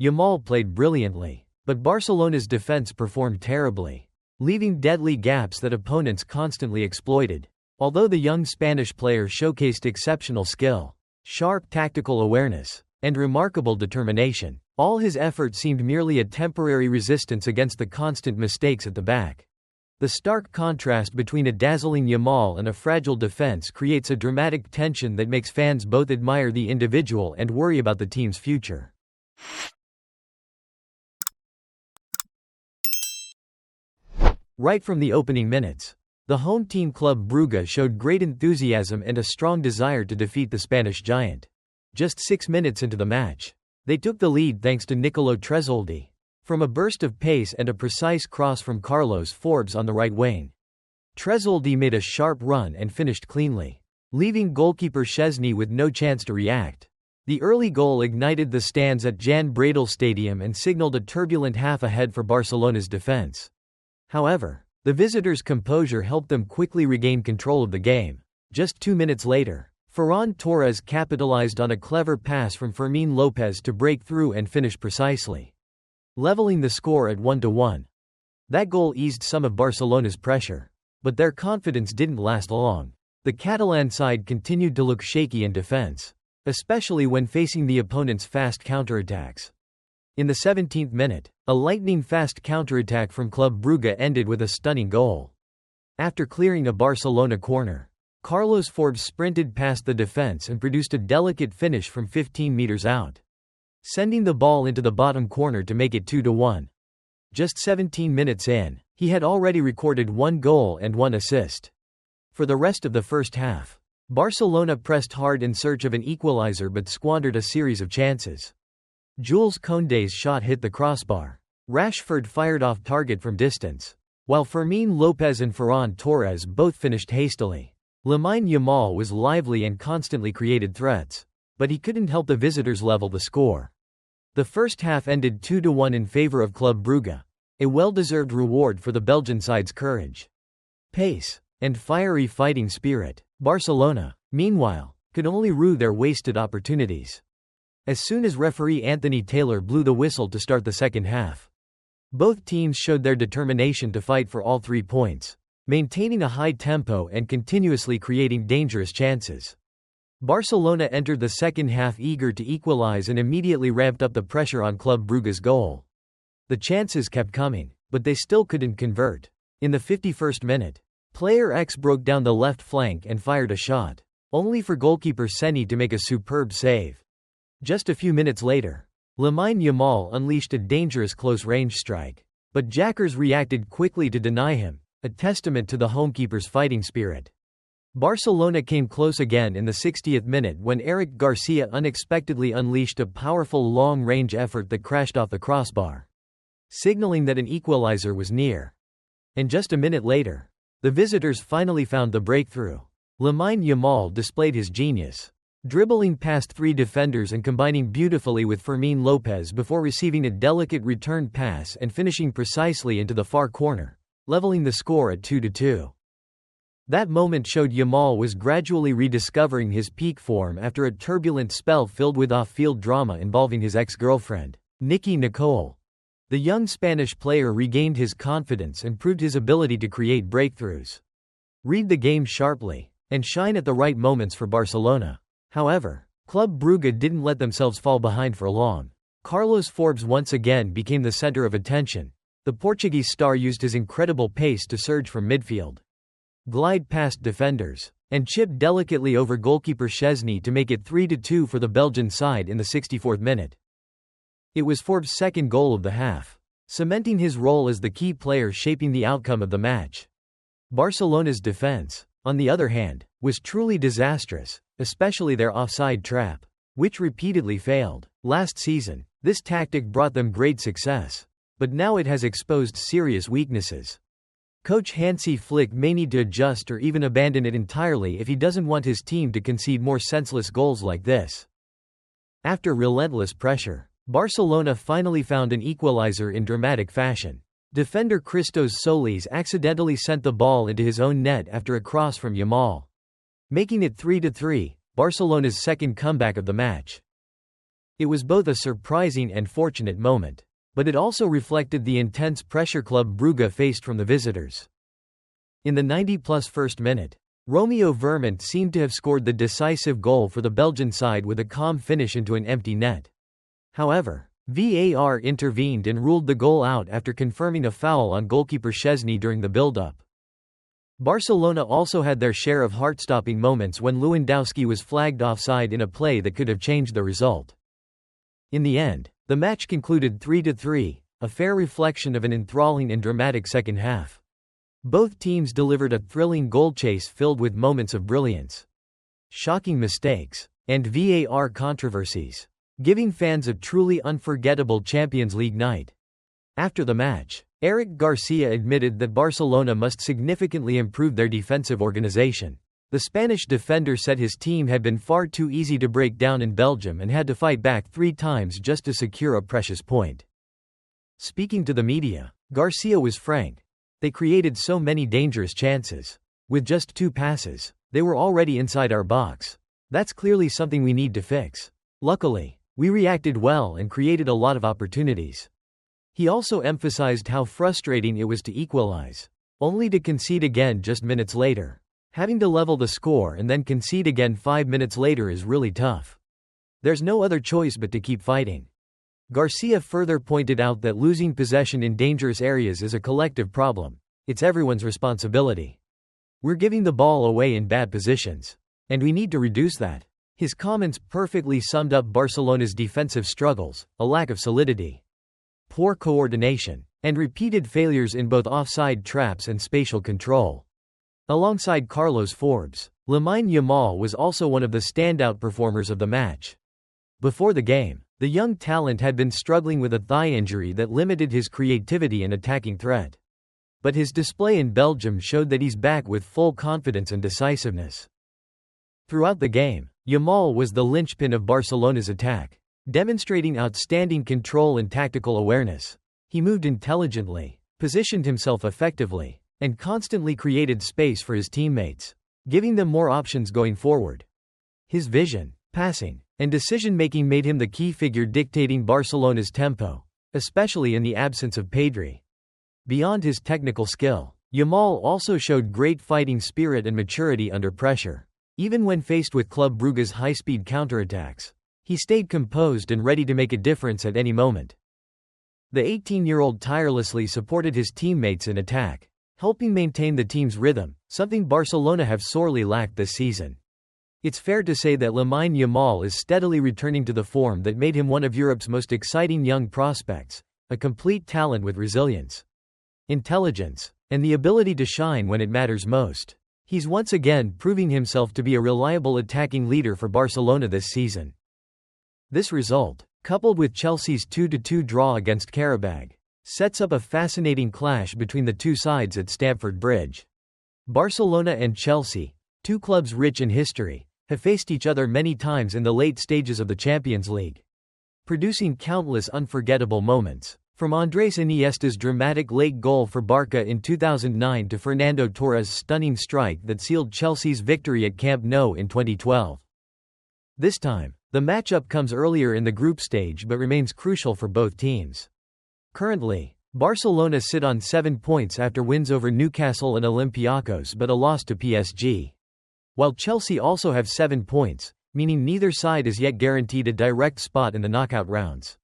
Yamal played brilliantly, but Barcelona's defense performed terribly, leaving deadly gaps that opponents constantly exploited. Although the young Spanish player showcased exceptional skill, sharp tactical awareness, and remarkable determination, all his effort seemed merely a temporary resistance against the constant mistakes at the back. The stark contrast between a dazzling Yamal and a fragile defense creates a dramatic tension that makes fans both admire the individual and worry about the team's future. Right from the opening minutes, the home team Club Brugge showed great enthusiasm and a strong desire to defeat the Spanish giant. Just 6 minutes into the match, they took the lead thanks to Nicolo Tresoldi, from a burst of pace and a precise cross from Carlos Forbs on the right wing. Tresoldi made a sharp run and finished cleanly, leaving goalkeeper Szczesny with no chance to react. The early goal ignited the stands at Jan Breydel Stadium and signaled a turbulent half ahead for Barcelona's defense. However, the visitors' composure helped them quickly regain control of the game. Just 2 minutes later, Ferran Torres capitalized on a clever pass from Fermín López to break through and finish precisely, leveling the score at 1-1. That goal eased some of Barcelona's pressure, but their confidence didn't last long. The Catalan side continued to look shaky in defense, especially when facing the opponent's fast counterattacks. In the 17th minute, a lightning-fast counterattack from Club Brugge ended with a stunning goal. After clearing a Barcelona corner, Carlos Forbs sprinted past the defense and produced a delicate finish from 15 meters out, sending the ball into the bottom corner to make it 2-1. Just 17 minutes in, he had already recorded 1 goal and 1 assist. For the rest of the first half, Barcelona pressed hard in search of an equalizer but squandered a series of chances. Jules Koundé's shot hit the crossbar. Rashford fired off target from distance, while Fermín López and Ferran Torres both finished hastily. Lamine Yamal was lively and constantly created threats, but he couldn't help the visitors level the score. The first half ended 2-1 in favor of Club Brugge, a well-deserved reward for the Belgian side's courage, pace, and fiery fighting spirit. Barcelona, meanwhile, could only rue their wasted opportunities. As soon as referee Anthony Taylor blew the whistle to start the second half, both teams showed their determination to fight for all 3 points, maintaining a high tempo and continuously creating dangerous chances. Barcelona entered the second half eager to equalize and immediately ramped up the pressure on Club Brugge's goal. The chances kept coming, but they still couldn't convert. In the 51st minute, player X broke down the left flank and fired a shot, only for goalkeeper Szczesny to make a superb save. Just a few minutes later, Lamine Yamal unleashed a dangerous close-range strike, but Jackers reacted quickly to deny him, a testament to the homekeeper's fighting spirit. Barcelona came close again in the 60th minute when Eric Garcia unexpectedly unleashed a powerful long-range effort that crashed off the crossbar, signaling that an equalizer was near. And just a minute later, the visitors finally found the breakthrough. Lamine Yamal displayed his genius, dribbling past 3 defenders and combining beautifully with Fermín López before receiving a delicate return pass and finishing precisely into the far corner, leveling the score at 2-2. That moment showed Yamal was gradually rediscovering his peak form after a turbulent spell filled with off-field drama involving his ex-girlfriend, Nicky Nicole. The young Spanish player regained his confidence and proved his ability to create breakthroughs, read the game sharply, and shine at the right moments for Barcelona. However, Club Brugge didn't let themselves fall behind for long. Carlos Forbs once again became the center of attention. The Portuguese star used his incredible pace to surge from midfield, glide past defenders, and chip delicately over goalkeeper Szczesny to make it 3-2 for the Belgian side in the 64th minute. It was Forbs' second goal of the half, cementing his role as the key player shaping the outcome of the match. Barcelona's defense, on the other hand, was truly disastrous, especially their offside trap, which repeatedly failed. Last season, this tactic brought them great success, but now it has exposed serious weaknesses. Coach Hansi Flick may need to adjust or even abandon it entirely if he doesn't want his team to concede more senseless goals like this. After relentless pressure, Barcelona finally found an equalizer in dramatic fashion. Defender Christos Solis accidentally sent the ball into his own net after a cross from Yamal, making it 3-3, Barcelona's second comeback of the match. It was both a surprising and fortunate moment, but it also reflected the intense pressure Club Brugge faced from the visitors. In the 90-plus first minute, Romeo Vermont seemed to have scored the decisive goal for the Belgian side with a calm finish into an empty net. However, VAR intervened and ruled the goal out after confirming a foul on goalkeeper Szczesny during the build-up. Barcelona also had their share of heart-stopping moments when Lewandowski was flagged offside in a play that could have changed the result. In the end, the match concluded 3-3, a fair reflection of an enthralling and dramatic second half. Both teams delivered a thrilling goal chase filled with moments of brilliance, shocking mistakes, and VAR controversies, giving fans a truly unforgettable Champions League night. After the match, Eric Garcia admitted that Barcelona must significantly improve their defensive organization. The Spanish defender said his team had been far too easy to break down in Belgium and had to fight back 3 times just to secure a precious point. Speaking to the media, Garcia was frank. They created so many dangerous chances. With just 2 passes, they were already inside our box. That's clearly something we need to fix. Luckily, we reacted well and created a lot of opportunities. He also emphasized how frustrating it was to equalize, only to concede again just minutes later. Having to level the score and then concede again 5 minutes later is really tough. There's no other choice but to keep fighting. Garcia further pointed out that losing possession in dangerous areas is a collective problem. It's everyone's responsibility. We're giving the ball away in bad positions, and we need to reduce that. His comments perfectly summed up Barcelona's defensive struggles, a lack of solidity, poor coordination, and repeated failures in both offside traps and spatial control. Alongside Carlos Forbs, Lamine Yamal was also one of the standout performers of the match. Before the game, the young talent had been struggling with a thigh injury that limited his creativity and attacking threat. But his display in Belgium showed that he's back with full confidence and decisiveness. Throughout the game, Yamal was the linchpin of Barcelona's attack, demonstrating outstanding control and tactical awareness. He moved intelligently, positioned himself effectively, and constantly created space for his teammates, giving them more options going forward. His vision, passing, and decision-making made him the key figure dictating Barcelona's tempo, especially in the absence of Pedri. Beyond his technical skill, Yamal also showed great fighting spirit and maturity under pressure. Even when faced with Club Brugge's high-speed counterattacks, he stayed composed and ready to make a difference at any moment. The 18-year-old tirelessly supported his teammates in attack, helping maintain the team's rhythm, something Barcelona have sorely lacked this season. It's fair to say that Lamine Yamal is steadily returning to the form that made him one of Europe's most exciting young prospects, a complete talent with resilience, intelligence, and the ability to shine when it matters most. He's once again proving himself to be a reliable attacking leader for Barcelona this season. This result, coupled with Chelsea's 2-2 draw against Qarabag, sets up a fascinating clash between the two sides at Stamford Bridge. Barcelona and Chelsea, 2 clubs rich in history, have faced each other many times in the late stages of the Champions League, producing countless unforgettable moments. From Andrés Iniesta's dramatic late goal for Barca in 2009 to Fernando Torres' stunning strike that sealed Chelsea's victory at Camp Nou in 2012. This time, the matchup comes earlier in the group stage but remains crucial for both teams. Currently, Barcelona sit on 7 points after wins over Newcastle and Olympiacos but a loss to PSG. While Chelsea also have 7 points, meaning neither side is yet guaranteed a direct spot in the knockout rounds.